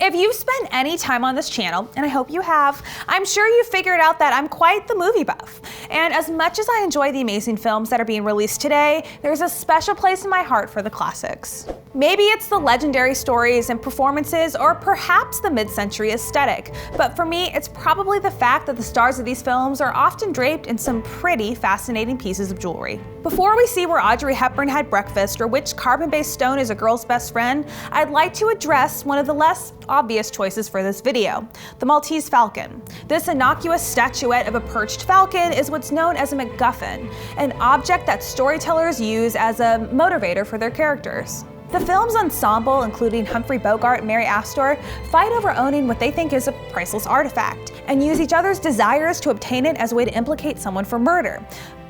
If you've spent any time on this channel, and I hope you have, I'm sure you figured out that I'm quite the movie buff. And as much as I enjoy the amazing films that are being released today, there's a special place in my heart for the classics. Maybe it's the legendary stories and performances, or perhaps the mid-century aesthetic. But for me, it's probably the fact that the stars of these films are often draped in some pretty fascinating pieces of jewelry. Before we see where Audrey Hepburn had breakfast or which carbon-based stone is a girl's best friend, I'd like to address one of the less obvious choices for this video, the Maltese Falcon. This innocuous statuette of a perched falcon is what's known as a MacGuffin, an object that storytellers use as a motivator for their characters. The film's ensemble, including Humphrey Bogart and Mary Astor, fight over owning what they think is a priceless artifact, and use each other's desires to obtain it as a way to implicate someone for murder.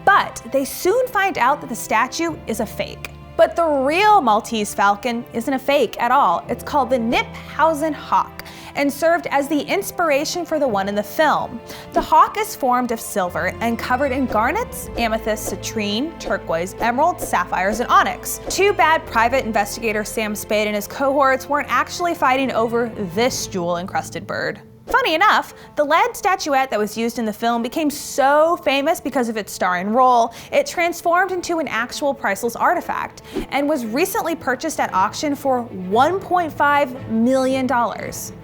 But they soon find out that the statue is a fake. But the real Maltese Falcon isn't a fake at all. It's called the Kniphausen Hawk, and served as the inspiration for the one in the film. The hawk is formed of silver and covered in garnets, amethyst, citrine, turquoise, emerald, sapphires, and onyx. Too bad private investigator Sam Spade and his cohorts weren't actually fighting over this jewel-encrusted bird. Funny enough, the lead statuette that was used in the film became so famous because of its starring role, it transformed into an actual priceless artifact and was recently purchased at auction for $1.5 million.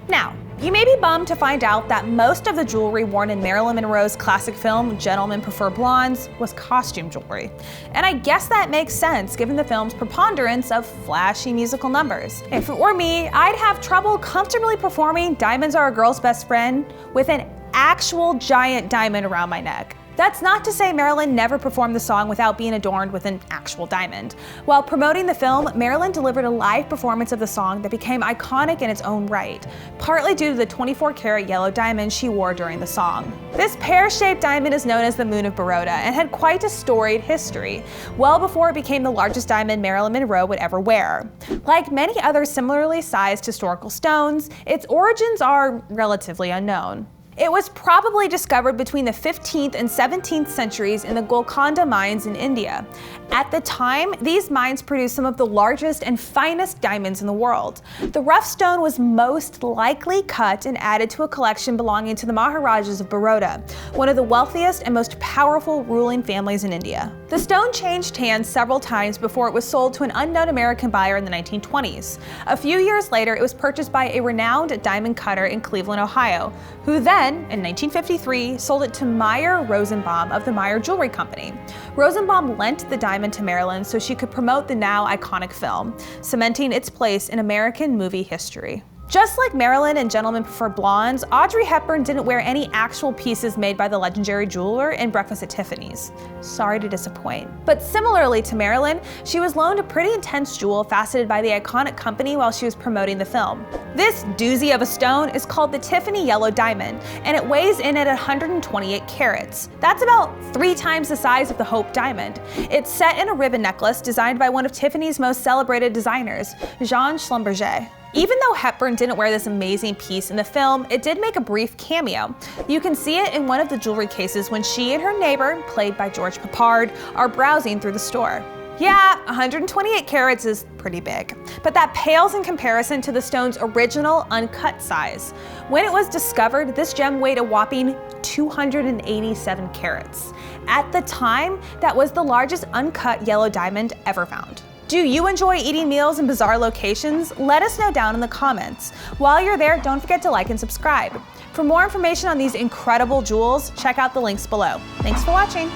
Now, you may be bummed to find out that most of the jewelry worn in Marilyn Monroe's classic film, Gentlemen Prefer Blondes, was costume jewelry. And I guess that makes sense given the film's preponderance of flashy musical numbers. If it were me, I'd have trouble comfortably performing Diamonds Are a Girl's Best Friend with an actual giant diamond around my neck. That's not to say Marilyn never performed the song without being adorned with an actual diamond. While promoting the film, Marilyn delivered a live performance of the song that became iconic in its own right, partly due to the 24-karat yellow diamond she wore during the song. This pear-shaped diamond is known as the Moon of Baroda and had quite a storied history, well before it became the largest diamond Marilyn Monroe would ever wear. Like many other similarly sized historical stones, its origins are relatively unknown. It was probably discovered between the 15th and 17th centuries in the Golconda mines in India. At the time, these mines produced some of the largest and finest diamonds in the world. The rough stone was most likely cut and added to a collection belonging to the Maharajas of Baroda, one of the wealthiest and most powerful ruling families in India. The stone changed hands several times before it was sold to an unknown American buyer in the 1920s. A few years later, it was purchased by a renowned diamond cutter in Cleveland, Ohio, who then, in 1953, sold it to Meyer Rosenbaum of the Meyer Jewelry Company. Rosenbaum lent the diamond to Marilyn so she could promote the now iconic film, cementing its place in American movie history. Just like Marilyn and Gentlemen Prefer Blondes, Audrey Hepburn didn't wear any actual pieces made by the legendary jeweler in Breakfast at Tiffany's. Sorry to disappoint. But similarly to Marilyn, she was loaned a pretty intense jewel faceted by the iconic company while she was promoting the film. This doozy of a stone is called the Tiffany Yellow Diamond, and it weighs in at 128 carats. That's about 3 times the size of the Hope Diamond. It's set in a ribbon necklace designed by one of Tiffany's most celebrated designers, Jean Schlumberger. Even though Hepburn didn't wear this amazing piece in the film, it did make a brief cameo. You can see it in one of the jewelry cases when she and her neighbor, played by George Peppard, are browsing through the store. Yeah, 128 carats is pretty big, but that pales in comparison to the stone's original uncut size. When it was discovered, this gem weighed a whopping 287 carats. At the time, that was the largest uncut yellow diamond ever found. Do you enjoy eating meals in bizarre locations? Let us know down in the comments. While you're there, don't forget to like and subscribe. For more information on these incredible jewels, check out the links below. Thanks for watching.